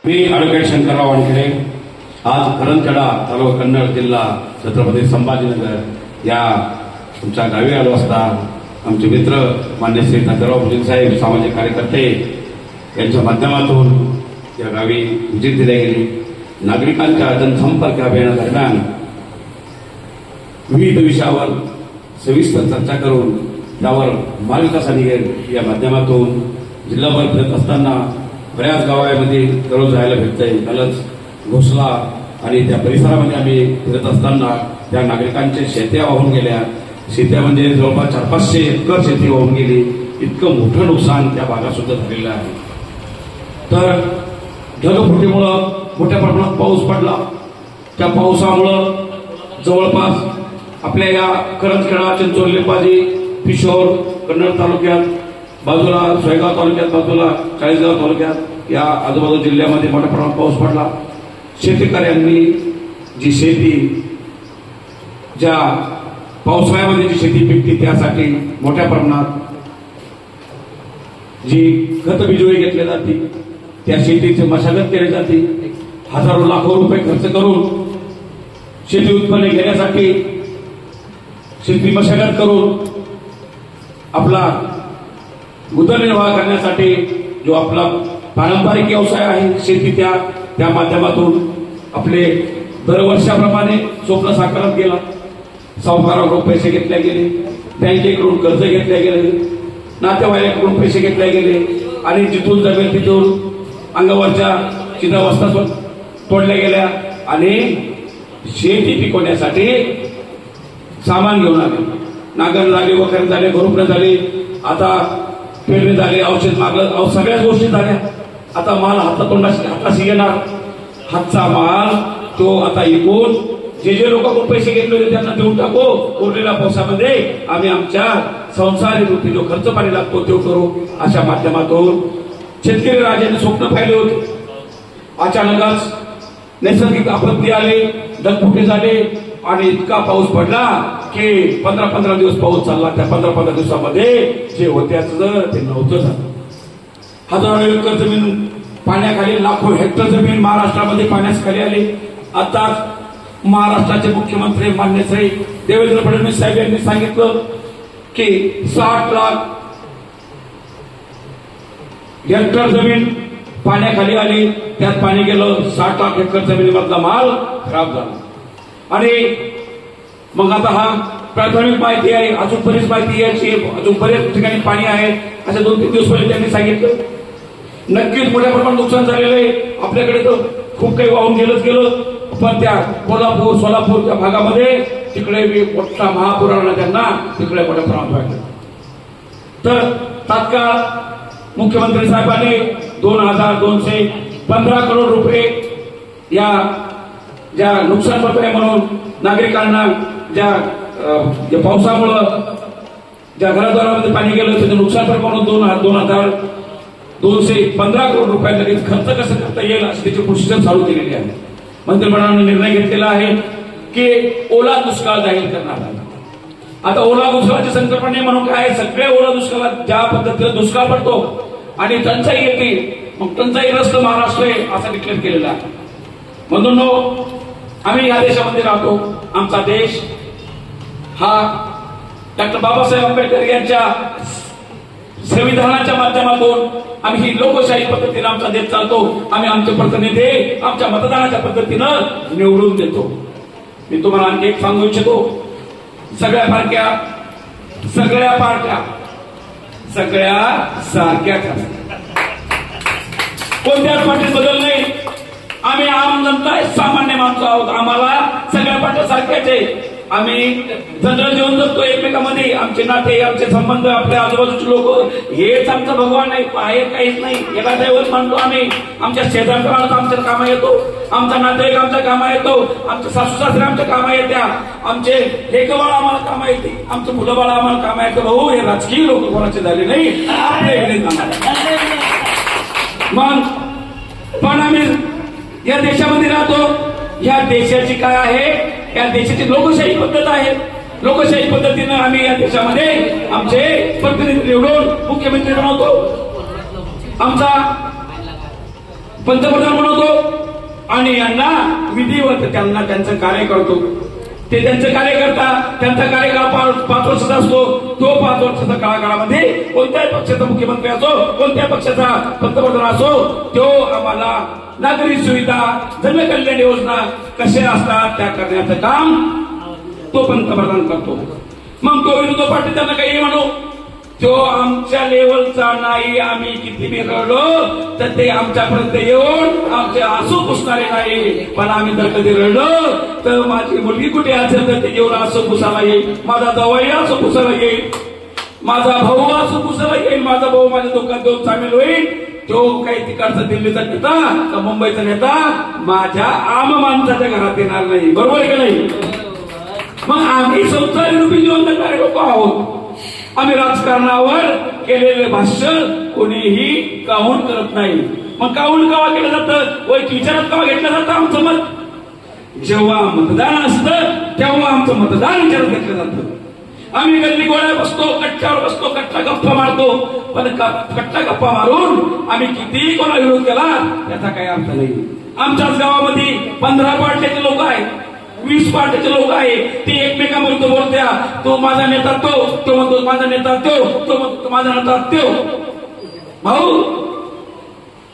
मी advocate Shankarrao Wankhede आज करंजखेडा तालुका कन्नड जिल्हा छत्रपती संभाजीनगर या तुमच्या गावी आलो असता आमचे मित्र मान्य श्री तात्याराव भुजंग साहेब सामाजिक कार्यकर्ते यांच्या माध्यमातून या गावी व्हिजिट दिली गेली। नागरिकांच्या जनसंपर्क अभियानादरम्यान विविध विषयावर सविस्तर चर्चा करून त्यावर मार्ग कसा निघेल या माध्यमातून जिल्हाभर फिरत असताना बऱ्याच गावांमध्ये दररोज जायला भेटतंय। कालच घोसला आणि त्या परिसरामध्ये आम्ही फिरत असताना त्या नागरिकांच्या शेत्या वाहून गेल्या। शेत्या म्हणजे जवळपास 400-500 एकर शेती वाहून गेली। इतकं मोठं नुकसान त्या भागात सुद्धा झालेलं आहे। तर ढगफुटीमुळं मोठ्या प्रमाणात पाऊस पडला। त्या पावसामुळं जवळपास आपल्या या करंजखेडा चिंचोली लिंबाजी पिशोर कन्नड तालुक्यात बाजूला सोयगाव तालुक्यात बाजूला चाळीसगाव तालुक्यात या आजूबाजू जिल्ह्यामध्ये मोठ्या प्रमाणात पाऊस पडला। शेतकऱ्यांनी जी शेती ज्या पावसाळ्यामध्ये जी शेती पिकते त्यासाठी मोठ्या प्रमाणात जी खत बिजोळी घेतली जाते त्या शेतीची मशागत केली जाते। हजारो लाखो रुपये खर्च करून शेती उत्पन्न घेण्यासाठी शेती मशागत करून आपला उदरनिर्वाह करण्यासाठी जो आपला पारंपरिक व्यवसाय आहे शेती त्या माध्यमातून आपले दरवर्षाप्रमाणे स्वप्न साकारत गेला। सावकाराकडून पैसे घेतले गेले, बँकेकडून कर्ज घेतले गेले, नातेवाईकांकडून पैसे घेतले गेले आणि जिथून जमेल तिथून अंगावरच्या चिदावस्था तोडल्या गेल्या आणि शेती पिकवण्यासाठी सामान घेऊन आले। नांगर झाले, वखर झाले, भरुपणे झाले, आता पेरणी झाली, औषध मागलं, सगळ्याच गोष्टी झाल्या। आता माल हाताशी येणार। हातचा माल तो आता इकून जे लोकांकडून पैसे घेतले होते त्यांना देऊन टाकू। उरलेल्या पावसामध्ये आम्ही आमच्या संसारी रूपी जो खर्च पाणी लागतो तो करू अशा माध्यमातून शेतकरी राजाने स्वप्न पाहिले होते। अचानकच नैसर्गिक आपत्ती आली, ढगफुटी झाले आणि इतका पाऊस पडला की 15-15 दिवस पाऊस चालला। त्या 15-15 दिवसामध्ये जे होत्याचं ते नव्हतं झालं। हजारो एकर जमीन पाण्याखाली, लाखो हेक्टर जमीन महाराष्ट्रामध्ये पाण्याखाली आली। आता महाराष्ट्राचे मुख्यमंत्री मान्य श्री देवेंद्र फडणवीस साहेब यांनी सांगितलं की 60 लाख हेक्टर जमीन पाण्याखाली आली, त्यात पाणी गेलं। 60 लाख हेक्टर जमिनीमधला माल खराब झाला आणि मग आता हा प्राथमिक माहिती आहे, अजून बरीच माहिती यायची, अजून बरेच ठिकाणी पाणी आहे असे 2-3 दिवस पहिले त्यांनी सांगितलं। नक्कीच मोठ्या प्रमाणात नुकसान झालेलं आहे। आपल्याकडे तर खूप काही वाहून गेलं, पण त्या कोल्हापूर सोलापूर त्या भागामध्ये तिकडे मोठा महापूर आला, त्यांना तिकडे मोठ्या प्रमाणात वाढलं। तर तात्काळ मुख्यमंत्री साहेबांनी 2215 करोड रुपये या ज्या नुकसान भरपाई म्हणून नागरिकांना ज्या पावसामुळं ज्या घराद्वारामध्ये पाणी गेलं त्याचं नुकसान भरपाई म्हणून 2215 करोड रुपये लगेच खर्च कसं करता येईल अशी त्याची प्रोसिजर चालू केलेली आहे। मंत्रिमंडळाने निर्णय घेतलेला आहे की ओला दुष्काळ जाहीर करणार आहे। आता ओला दुष्काळाची संकल्पना म्हणून काय, सगळ्या ओला दुष्काळात ज्या पद्धतीने दुष्काळ पडतो आणि टंचाई येते, मग टंचाईग्रस्त महाराष्ट्र आहे असं डिक्लेअर केलेलं आहे। म्हणून आम्ही या देशामध्ये राहतो। आमचा देश हा डॉक्टर बाबासाहेब आंबेडकर यांच्या संविधानाच्या माध्यमातून आम्ही ही लोकशाही पद्धतीने आमचा देश चालतो। आम्ही आमचे प्रतिनिधी आमच्या मतदानाच्या पद्धतीनं निवडून देतो। मी तुम्हाला आणखी एक सांगू इच्छितो, सगळ्या पार्ट्या सगळ्या सारख्याच असतात, कोणत्याच पार्टीत बदल नाही। आम्ही आम जनता आहे, सामान्य माणसं आहोत, आम्हाला सगळ्या पार्ट्या सारख्याच आहे। आम्ही जनरल जीवन जगतो एकमेकांमध्ये, आमचे नाते, आमचे संबंध, आपल्या आजूबाजूचे लोक हेच आमचा भगवान नाही, बाहेर काहीच नाही। एका दैवत मानतो आम्ही। आमच्या शेजारचा माणूस आमच्या कामा येतो, आमचा नातेवाईक आमच्या कामा येतो, आमचे सासू सासरे आमच्या कामा येत्या, आमचे लेकबाळ आम्हाला कामा येते, आमचे मुलं बाळ आम्हाला कामा येतं। भाऊ हे राजकीय लोक कोणाचे झाले नाही, मग पण आम्ही या देशामध्ये राहतो। या देशाची काय आहे, या देशाची लोकशाही पद्धत आहे। लोकशाही पद्धतीने आम्ही या देशामध्ये आमचे प्रतिनिधी निवडून मुख्यमंत्री बनवतो, आमचा पंतप्रधान बनवतो, आणि यांना विधिवत त्यांना त्यांचं कार्य करतो. ते त्यांचं कार्य करतात. त्यांचा कार्यकाळ 5 वर्षाचा असतो. तो 5 वर्षाच्या काळामध्ये कोणत्याही पक्षाचा मुख्यमंत्री असो, कोणत्याही पक्षाचा पंतप्रधान असो, तो आम्हाला नागरी सुविधा, जनकल्याण योजना कशा असतात त्या करण्याचं काम तो पंतप्रधान करतो. मग तो विरोधी पार्टी त्यांना काही म्हणू, तो आमच्या लेवलचा नाही. आम्ही किती बिघडलो तर ते आमच्यापर्यंत येऊन आमचे आसू पुसणारे नाही. पण आम्ही जर कधी रडलो तर माझी मुलगी कुठे असेल तर ते येऊन आसू पुसायला येईल, माझा जावई आसू पुसायला येईल, माझा भाऊ आसू पुसायला येईल, माझा भाऊ माझ्या दुःखात देऊन सामील होईल. तो काही तिकडचा दिल्लीचा नेता का मुंबईचा नेता माझ्या आम माणसाच्या घरात येणार नाही. बरोबर आहे का नाही? मग आम्ही संसाररूपी जीवन जगणारे लोक आहोत. आम्ही राजकारणावर केलेले भाष्य कोणीही काउंट करत नाही. मग काउंट केव्हा केलं जातं, विचारात केव्हा घेतलं जातं आमचं मत? जेव्हा मतदान असतं तेव्हा आमचं मतदान विचारात घेतलं जातं. आम्ही गल्ली गोळ्या बसतो, कट्ट्यावर बसतो, कट्टा गप्पा मारतो. पण कट्टा गप्पा मारून आम्ही किती कोणा विरोध केला त्याचा काही अर्थ नाही. आमच्याच गावामध्ये 15 पार्ट्याचे लोक आहेत, 20 पार्टीचे लोक आहे. ते एकमेकांबरोबर बोलत्या, तो माझा नेता, तो म्हणतो माझा नेता, तो म्हणतो माझा नेता. भाऊ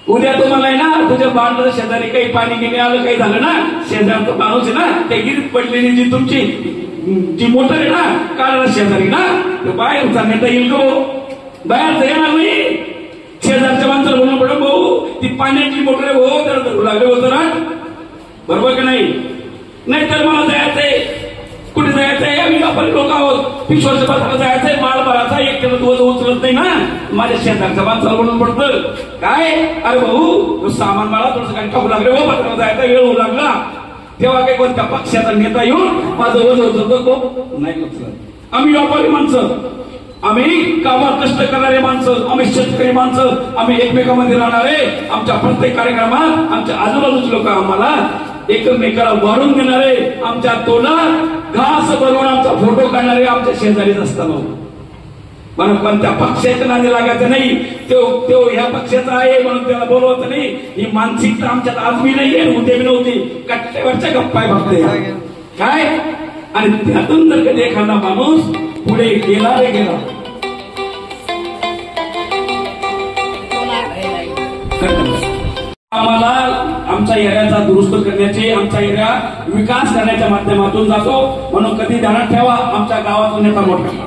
उद्या तुम्हाला आहे ना तुझ्या बांधला शेजारी काही पाणी गिणी आलं, काही झालं ना, शेजारचा माणूस आहे ना, त्या गिरीत पडलेली जी तुमची जी मोटर आहे ना, काढला शेजारी ना, तो बाहेरचा नेता येईल का? बाहेरचा येणार नाही. शेजारच्या माणसाला बोलणं पडलं, भाऊ ती पाण्याची मोटर आहे, हो त्याला धरू लागले होतं ना. बरोबर का नाही? नाही तर मला जायचंय, कुठे जायचंय, आम्ही व्यापारी लोक आहोत, पिशवरच्या बाजारात जायचंय, माल भरायचा, एकट्याला दिवस उचलत नाही ना, माझ्या शेजारच्या माणसाला म्हणून पडतं काय, अरे भाऊ सामान मला थोडंसं काही टाकू लागले, हो बाजारात जायचा वेळ होऊ लागला. तेव्हा काही कोणत्या पक्षाचा नेता येऊन माझं वजन उचलतो नाही उचलत. आम्ही व्यापारी माणसं, आम्ही कामात कष्ट करणारे माणसं, आम्ही शेतकरी माणसं, आम्ही एकमेकांमध्ये राहणारे. आमच्या प्रत्येक कार्यक्रमात आमच्या आजूबाजूचे लोक आम्हाला एकमेकाला वाढून देणारे, आमच्या तोंडात घास भरून आमचा फोटो काढणारे आमच्या शेजारीच असताना. म्हणून कोणत्या पक्षाच्या नादी लागायचं नाही. तो ह्या पक्षाचा आहे म्हणून त्याला बोलवायचं नाही. ही मानसिकता आमच्यात आज मी नाहीये, उद्या बी नव्हती. कट्ट्यावरच्या गप्पा आहे फक्त काय. आणि त्यातून जर कधी एखादा माणूस पुढे गेला रे गेला, आम्हाला आमच्या एरियाचा दुरुस्त करण्याचे, आमचा एरिया विकास करण्याच्या माध्यमातून जातो. म्हणून कधी ध्यानात ठेवा, आमच्या गावातून नेता मोठा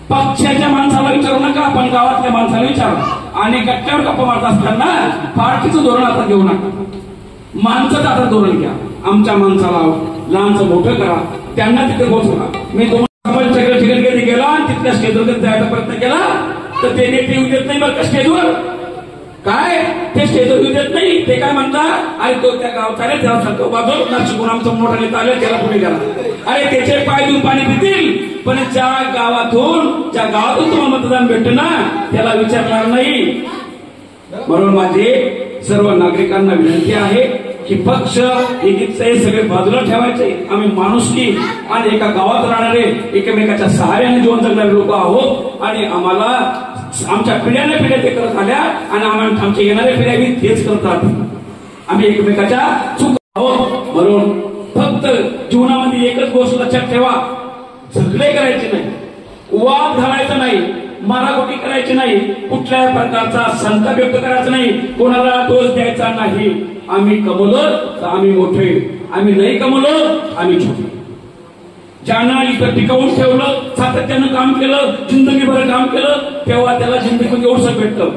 पक्षाच्या माणसाला विचारू नका, पण गावातल्या माणसाला विचारा. आणि कट्ट्यावर गप्पा मारत असताना पार्टीचं धोरण आता घेऊ नका, माणसाचं आता धोरण घ्या. आमच्या माणसाला लहानचं मोठं करा, त्यांना तिथे पोहोचवा. मी तुम्हाला ठिकाणी कधी गेला आणि तिथल्या स्टेजवर कधी जायचा प्रयत्न केला तर ते नेते येऊ देत नाही बरं का स्टेजवर. काय ते स्टेजवर येऊ देत नाही. ते काय म्हणतात, अरे तो त्या गावचा रे त्याला सांगतो बाजू नाशिकून आमचा मोठा नेता आला त्याला पुढे गेला. अरे त्याचे पाय देऊन पाणी पितील, पण ज्या गावातून तुम्हाला मतदान भेटतं ना त्याला विचारणार नाही. म्हणून माझे सर्व नागरिकांना विनंती आहे की पक्ष हे सगळे बाजूला ठेवायचे. आम्ही माणुसकी आणि एका गावात राहणारे, एकमेकाच्या सहाऱ्याने जीवन जगणारे लोक आहोत. आणि आम्हाला आमच्या पिढ्याने पिढ्या ते करत आल्या आणि आमच्या येणाऱ्या पिढ्या तेच करतात. आम्ही एकमेकाच्या चूक आहोत. म्हणून फक्त जीवनामध्ये एकच गोष्ट लक्षात ठेवा, झगडे करायचे नाही, वाद घालायचा नाही, मारामारी करायची नाही, कुठल्याही प्रकारचा संताप व्यक्त करायचा नाही, कोणाला दोष द्यायचा नाही. आम्ही कमवलो तर आम्ही मोठे, आम्ही नाही कमवलो आम्ही छोटे. ज्यांना इथं टिकवून ठेवलं, सातत्यानं काम केलं, जिंदगीभर काम केलं, तेव्हा त्याला जिंदगीमध्ये एवढंच भेटतं.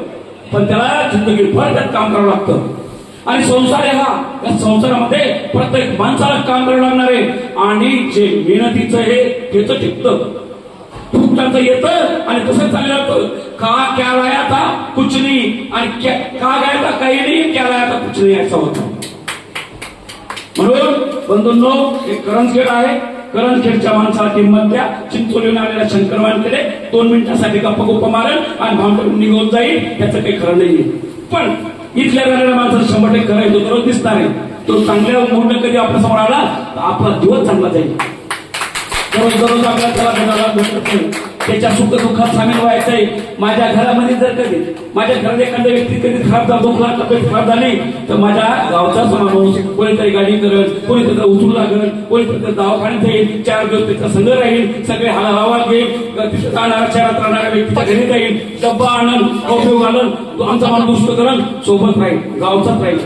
पण त्याला जिंदगीभर त्यात काम करावं लागतं. आणि संसार आहे हा, या संसारामध्ये प्रत्येक माणसाला काम करावं लागणार आहे. आणि जे मेहनतीचं आहे त्याचं टिकतं, फुकटाचं येतं आणि तसंच चाललं जातं. का क्या लाया था कुछ नहीं, आणि का गया था काही नाही, क्या लाया था कुछ नाही, असं होतं. म्हणून बंधूंनो, एक करंजखेड आहे, करंजखेडच्या माणसाला किंमत द्या. चिंचोलीहून आलेल्या शंकर वानखेडे 2 मिनिटांसाठी गप्पा मारेल आणि भांडून निघून जाईल, त्याचं काही खरं नाही. पण इथल्या राहिलेल्या माणसाला 100% करायचं दररोज दिसणार आहे. तो चांगल्या मूड कधी आपल्या समोर आला तर आपला दिवस चांगला जाईल. दररोज आपल्याला त्याला भेटायला भेटत नाही. त्याच्या सुख दुःखात सामील व्हायचंय. माझ्या घरामध्ये जर कधी माझ्या घरात एखाद्या व्यक्ती कधी खराब झाला, दुखला, तब्येत खराब झाली तर माझ्या गावचाच माणूस कोणीतरी गाडी करेल, कोणी त्याचा उचलू लागेल, कोणी त्याच्या दवाखान्यात जाईल, 4 दिवस त्याचा संघ राहील, सगळे हवाल घेईल, तिथे जाणारा शहरात राहणाऱ्या व्यक्तीच्या घरी जाईल, डब्बा आणल, कॉफी घालल, तो आमचा माणूस दुष्ट करल, सोबत राहील, गावचाच राहील,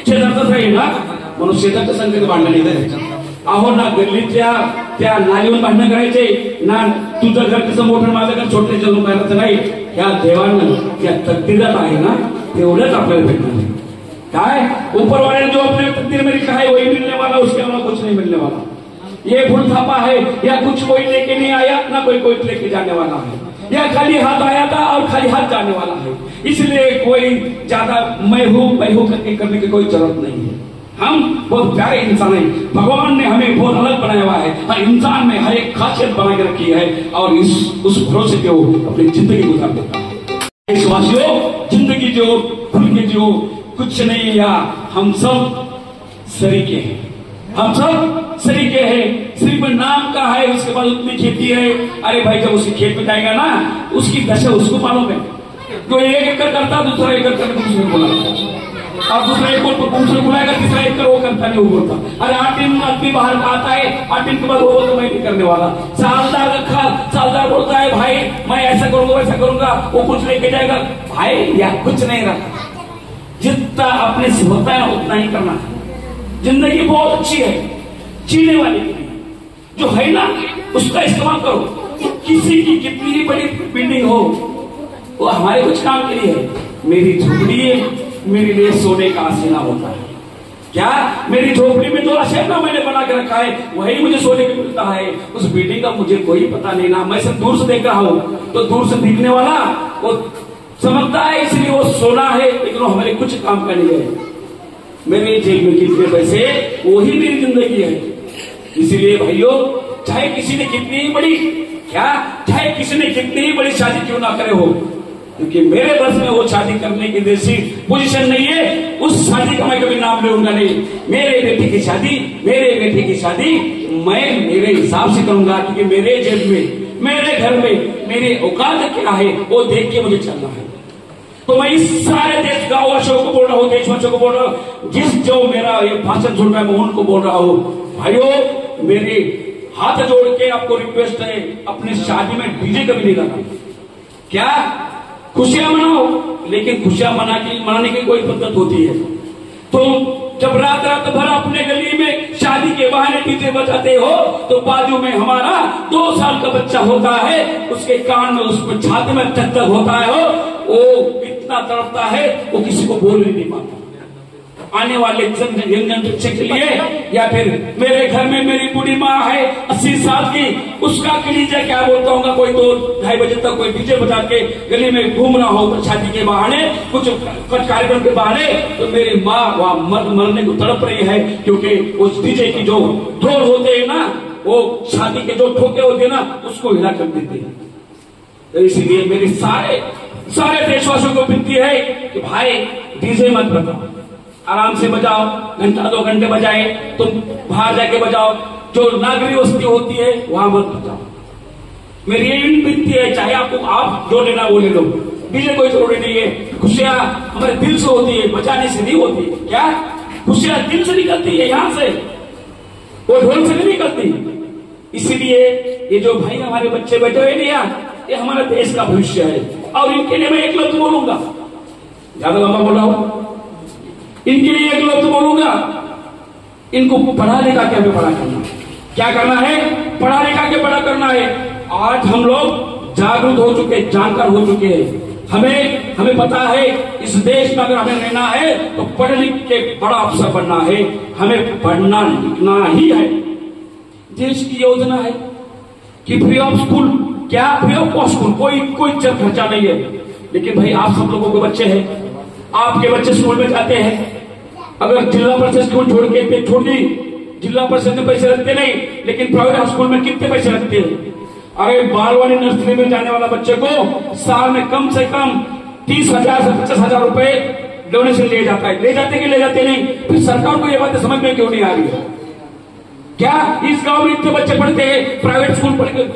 शेजारचाच राहील ना. म्हणून शेजारच्या संख्येत भांडण येतं. अहो ना गल्लीच्या त्या नालीवर भांडणं करायचे ना, तुझं घर कसं मोठं माझं घर छोटे जन्म करायचं नाही. या देवानं या तकदीरात आहे ना तेवढंच आपल्याला भेटणार आहे. काय ऊपर वाले जो अपने तकदीर में लिखा है वही मिलने वाला, उसके अलावा कुछ नहीं मिलने वाला. ये फूल थापा है या कुछ कोई लेके नहीं आया ना कोई लेके जाने वाला है. या खाली हाथ आया था और खाली हाथ जाने वाला है. इसलिए कोई ज्यादा मैं हूं करने की कोई जरूरत नहीं है. हम बहुत प्यारे इंसान हैं. भगवान ने हमें बहुत अलग बनाया हुआ है. हर इंसान में हर एक खासियत बना के रखी है और उस भरोसे पे वो अपनी जिंदगी गुजार देता है. देशवासियों, जिंदगी जो खुल के जो कुछ नहीं या हम सब सरीके हैं. हम सब सरीके हैं. सिर्फ नाम का है, उसके बाद उतनी खेती है. अरे भाई जब उसके खेत में जाएगा ना उसकी दशा उसको मालूम है. जो 1 एकड़ करता दूसरा एकड़ करके दूसरे को बुलाता, और दूसरा एक दूसरे बुलाएगा, तीसरा एक वो करता नहीं, वो बोलता अरे 8 दिन आदमी बाहर का आता है, 8 दिन के बाद वो बोलता मैं नहीं करने वाला. सालदार रखा, सालदार बोलता है भाई मैं ऐसा करूंगा वैसा करूंगा, वो कुछ लेके जाएगा. भाई या कुछ नहीं रखा, जितना अपने से होता है उतना ही करना है. जिंदगी बहुत अच्छी है जीने वाले के लिए. जो है ना उसका इस्तेमाल करो. किसी की कितनी ही बड़ी बिल्डिंग हो वो हमारे कुछ काम के लिए है. मेरी झोपड़ी है, मेरे लिए सोने का आसीना होता है. क्या मेरी झोपड़ी में जो आसीना मैंने बना के रखा है वही मुझे सोने को मिलता है. उस बिल्डिंग का मुझे कोई पता नहीं ना. मैं सिर्फ दूर से देख रहा हूं तो दूर से दिखने वाला वो समझता है इसलिए वो सोना है, लेकिन वो हमारे कुछ काम का नहीं है. मेरे जेब में कितने पैसे वही मेरी जिंदगी है. इसीलिए भाइयों, चाहे किसी ने कितनी ही बड़ी चाहे किसी ने कितनी ही बड़ी शादी क्यों ना करे हो, क्योंकि मेरे बस में वो शादी करने की जैसी पोजीशन नहीं है. उस शादी का मैं कभी नाम लूंगा नहीं. मेरे बेटे की शादी मैं मेरे हिसाब से करूंगा, क्योंकि मेरे जेब में, मेरे घर में मेरे औकात क्या है वो देख के मुझे चलना है. तो मैं इस सारे देश गांववासियों को बोल रहा हूँ, देशवासियों को बोल रहा हूँ, जो मेरा ये भाषण सुन रहा है मैं उनको बोल रहा हूँ, भाइयों मेरे हाथ जोड़ के आपको रिक्वेस्ट है, अपनी शादी में डीजे कभी नहीं लगाना. क्या खुशियां मनाओ, लेकिन खुशियां मनाने की कोई पद्धत होती है. तो जब रात भर अपने गली में शादी के बहाने डीजे बजाते हो तो बाजू में हमारा 2 साल का बच्चा होता है, उसके कान में उसको छाती में टक्कर होता है, वो इतना तड़पता है वो किसी को बोल ही नहीं पाता. आने वाले यंग जनरेशन के लिए, या फिर मेरे घर में मेरी बूढ़ी माँ है 80 साल की, उसका कलीजा क्या बोलता होगा. कोई 2-2:30 बजे तक कोई डीजे बजा के गली में घूम रहा हो शादी के बहाने, कुछ कार्यक्रम के बहाने, तो मेरी माँ वहां मरने को तड़प रही है, क्योंकि उस डीजे की जो ढोल होते हैं ना, वो शादी के जो ठोके होते हैं ना उसको हिला कर देते हैं. तो इसीलिए मेरी सारे देशवासियों को विनती है कि भाई डीजे मत बजाओ, आराम से बजाओ. 1-2 घंटे बजाए तुम बाहर जाके बजाओ. जो नागरिक वस्ती होती है वहां मत बजाओ. मेरी यही विनती है, चाहे आप जो लेना वो ले लो, डीजे कोई जरूरी नहीं है. खुशियां हमारे दिल से होती है, बजाने से नहीं होती. क्या खुशियां दिल से निकलती है, यहां से, वो ढोल से नहीं निकलती. इसीलिए ये जो भाई हमारे बच्चे बैठे हुए नहीं, ये हमारे देश का भविष्य है. और इनके लिए मैं एक लफ्ज बोलूंगा, ज्यादा लंबा बोला हूं, इनके लिए एक लफ्ज बोलूंगा. इनको पढ़ा लिखा के हमें बड़ा करना. क्या करना है? पढ़ा लिखा के बड़ा करना है. आज हम लोग जागरूक हो चुके, जानकार हो चुके हैं. हमें पता है इस देश में अगर हमें रहना है तो पढ़ लिख के बड़ा अफसर बनना है. हमें पढ़ना लिखना ही है. देश की योजना है कि फ्री ऑफ स्कूल, क्या फ्री ऑफ कॉस्ट स्कूल, कोई खर्चा नहीं है. लेकिन भाई आप सब लोगों के बच्चे हैं, आपके बच्चे स्कूल में जाते हैं. अगर जिला परिषद स्कूल छोड़ दी, जिला परिषद में पैसे लगते नहीं, लेकिन प्राइवेट स्कूल में कितने पैसे लगते हैं. अरे बालवाड़ी नर्सरी में जाने वाला बच्चे को साल में कम से कम 30,000 से 50,000 रुपए डोनेशन ले जाता है. ले जाते कि ले जाते नहीं. फिर सरकार को यह बात समझ में क्यों नहीं आ रही है? क्या इस गांव में इतने बच्चे पढ़ते हैं, प्राइवेट स्कूल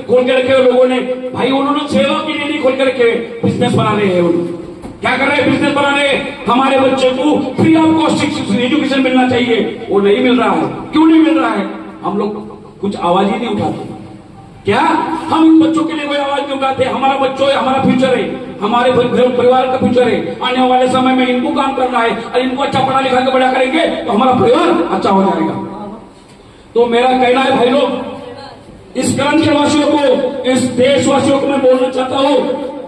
खोल के रखे हुए लोगों ने? भाई उन्होंने सेवा के लिए नहीं खोल के रखे, बिजनेस बना रहे हैं। क्या कर रहे हैं? बिजनेस बना रहे हैं। हमारे बच्चे को फ्री ऑफ कॉस्ट एजुकेशन मिलना चाहिए, वो नहीं मिल रहा है। क्यों नहीं मिल रहा है? हम लोग कुछ आवाज ही नहीं उठाते। क्या हम इन बच्चों के लिए कोई आवाज नहीं उठाते? हमारा बच्चों है, हमारा फ्यूचर है, हमारे परिवार का फ्यूचर है। आने वाले समय में इनको काम करना है और इनको अच्छा पढ़ा लिखा के बड़ा करेंगे तो हमारा परिवार अच्छा हो जाएगा। तो मेरा कहना है भाई लोग, इस करंज के वासियों को, इस देशवासियों को मैं बोलना चाहता हूं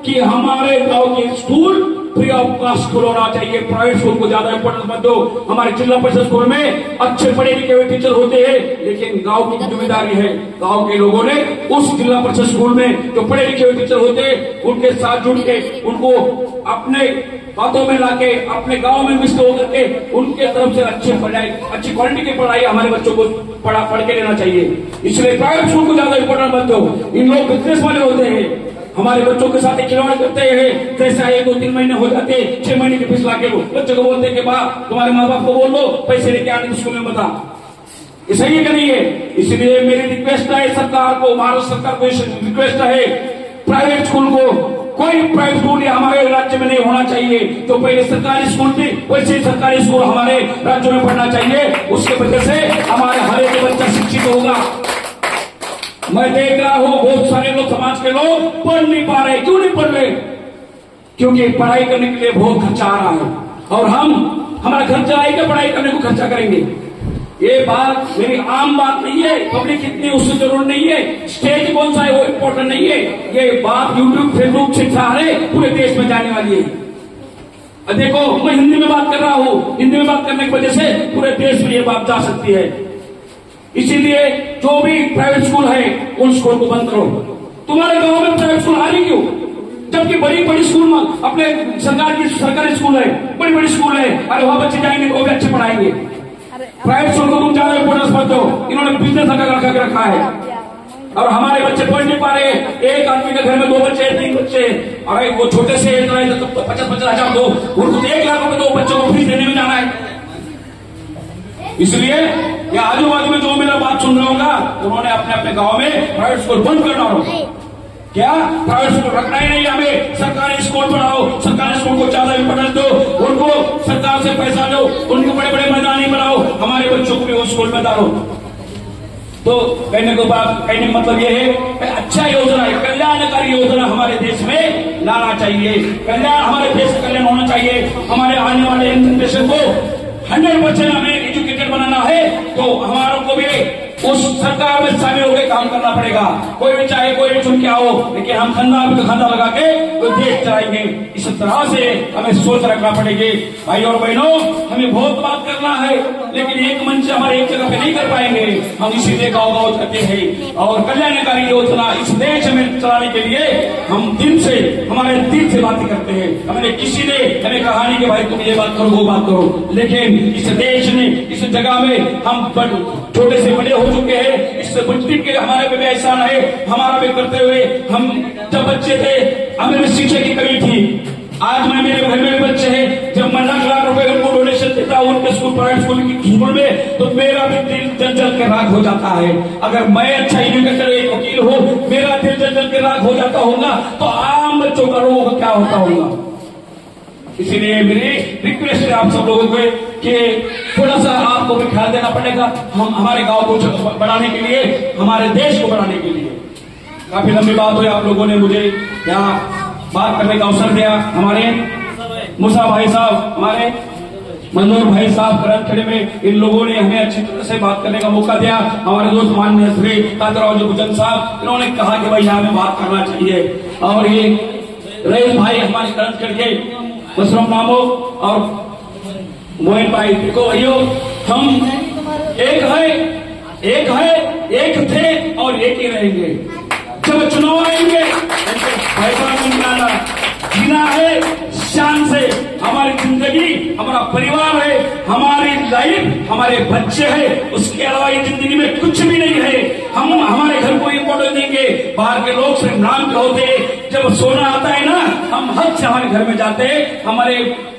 कि हमारे गांव के school free of cost school होना चाहिए। प्राइवेट स्कूल को ज्यादा इंपोर्टेंस मत दो। हमारे जिला परिषद स्कूल में अच्छे पढ़े लिखे हुए टीचर होते हैं, लेकिन गांव की जिम्मेदारी है, गांव के लोगों ने उस जिला परिषद स्कूल में जो पढ़े लिखे हुए टीचर होते हैं उनके साथ जुड़ के उनको अपने बातों में लाके अपने गांव में मिश्र होकर के उनके तरफ से अच्छी पढ़ाई, अच्छी क्वालिटी की पढ़ाई हमारे बच्चों को पढ़ के लेना चाहिए। इसलिए प्राइवेट स्कूल को ज्यादा इंपोर्टेंस मत दो। इन लोग बिजनेस वाले होते हैं, हमारे बच्चों के साथ खिलवाड़ करते हैं। जैसा 1-2-3 महीने हो जाते, 6 महीने की फीस लाके बच्चों को बोलते हैं कि बाप तुम्हारे माँ बाप को बोल लो पैसे लेके आने स्कूल में बता। ये सही है कि नहीं है? इसलिए मेरी रिक्वेस्ट है सरकार को, महाराष्ट्र सरकार को रिक्वेस्ट है, प्राइवेट स्कूल को, कोई प्राइवेट स्कूल हमारे राज्य में नहीं होना चाहिए। जो पहले सरकारी स्कूल थी वैसे सरकारी स्कूल हमारे राज्य में पढ़ना चाहिए। उसके वजह से हमारे हर एक बच्चा शिक्षित होगा। मैं देख रहा हूं बहुत सारे लोग, समाज के लोग पढ़ नहीं पा रहे। क्यों नहीं पढ़ रहे? क्योंकि पढ़ाई करने के लिए बहुत खर्चा आ रहा है और हम हमारा खर्चा आएगा, पढ़ाई करने को खर्चा करेंगे। ये बात मेरी आम बात नहीं है, पब्लिक इतनी उससे जरूरत नहीं है, स्टेज कौन सा है वो इम्पोर्टेंट नहीं है। ये बात यूट्यूब फेसबुक से सारे पूरे देश में जाने वाली है। देखो मैं हिंदी में बात कर रहा हूं, हिंदी में बात करने की वजह से पूरे देश में ये बात जा सकती है। इसीलिए जो भी प्राइवेट स्कूल है उन स्कूल को बंद करो। तुम्हारे गांव में प्राइवेट स्कूल आ रही क्यों? जबकि बड़ी बड़ी स्कूल में अपने सरकारी स्कूल है, बड़ी बड़ी स्कूल है, अरे वहां बच्चे जाएंगे तो वो भी अच्छे पढ़ाएंगे। प्राइवेट स्कूल को तुम ज्यादा इंपोर्टेंस मत दो। इन्होंने बिजनेस रखा है और हमारे बच्चे पढ़ नहीं पा रहे। एक आदमी के घर में 2 बच्चे 3 बच्चे, अरे वो छोटे से 50-50 हजार दो, उनको 1 लाख रुपए 2 बच्चों को फीस देने में जाना है। इसलिए ये आजू बाजू में जो मेरा बात सुन रहा होगा उन्होंने अपने अपने गांव में प्राइवेट स्कूल बंद करना होगा। क्या प्राइवेट स्कूल रखना ही नहीं, हमें सरकारी स्कूल पढ़ाओ, सरकारी स्कूल को ज्यादा इंपोर्टेंस दो, उनको सरकार से पैसा दो, उनको बड़े बड़े मैदानी बनाओ, हमारे बच्चों को भी उस स्कूल में डालो। तो कहने का मतलब ये है, अच्छा योजना है, कल्याणकारी योजना हमारे देश में लाना चाहिए। कल्याण, हमारे देश का कल्याण होना चाहिए। हमारे आने वाले जनरेशन को 100% हमें एजुकेटेड बनाना है तो हमारों को भी उस सरकार में शामिल होकर काम करना पड़ेगा। कोई भी चाहे कोई भी चुन के आओ, लेकिन हम खंदा लगा के तो देश चलाएंगे। इस तरह से हमें सोच रखना पड़ेगी। भाई और बहनों, हमें बहुत बात करना है, लेकिन एक मंच हमारे एक जगह पे नहीं कर पाएंगे। हम इसीलिए गाँव गाँव करते हैं और कल्याणकारी योजना इस देश में चलाने के लिए हम हमारे दिल से बातें करते हैं। हमने किसी ने हमें कहा नहीं कि भाई तुम ये बात करो वो बात करो, लेकिन इस देश ने, इस जगह में हम छोटे से बड़े हो चुके हैं। इससे बुद्धि के हमारे पे भी एहसान है, हमारा भी करते हुए। हम जब बच्चे थे हमें भी शिक्षा की कमी थी। आज मैं, मेरे घर में भी बच्चे हैं, जब मैं लाख रुपए उनको डोनेशन देता हूं उनके स्कूल, प्राइवेट स्कूल में, तो मेरा भी दिल जल के राख हो जाता है। अगर मैं अच्छा एजुकेटर एक वकील हूं, मेरा दिल जल के राख हो जाता होगा तो आम बच्चों का लोगों का क्या होता होगा। इसीलिए मेरी रिक्वेस्ट है आप सब लोगों को कि थोड़ा सा आपको भी ख्याल देना पड़ेगा। हम हमारे गांव को बढ़ाने के लिए, हमारे देश को बढ़ाने के लिए। काफी लंबी बात हुई, आप लोगों ने मुझे यहाँ बात करने का अवसर दिया। हमारे मूसा भाई साहब, हमारे मंजूर भाई साहब करंजखेड़े में, इन लोगों ने हमें अच्छी तरह से बात करने का मौका दिया। हमारे दोस्त माननीय श्री ताजराव जी गुजन साहब, इन्होंने कहा कि भाई यहाँ में बात करना चाहिए। और ये रईस भाई हमारे करंजखेड़ के मशरूम नामो और मोहन भाई, देखो भाइयों, हम एक थे और एक ही रहेंगे। जब चुनाव आएंगे फैसला जीना है शान से। हमारी जिंदगी, हमारा परिवार है, हमारी लाइफ, हमारे बच्चे हैं, उसके अलावा ये जिंदगी में कुछ भी नहीं है। हम हमारे घर को इम्पोर्टेंस देंगे। बाहर के लोग सिर्फ नाम के होते, जब सोना आता है ना, हम हद से हमारे घर में जाते हैं। हमारे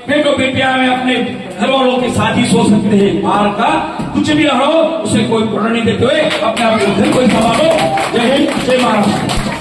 बेटों बेटियां में अपने घर वालों के साथ ही सो सकते हैं। बाहर का कुछ भी हो उसे कोई प्रेरणा नहीं देते हुए अपने आप को फिर कोई संभालो। जय हिंद, जय महाराष्ट्र।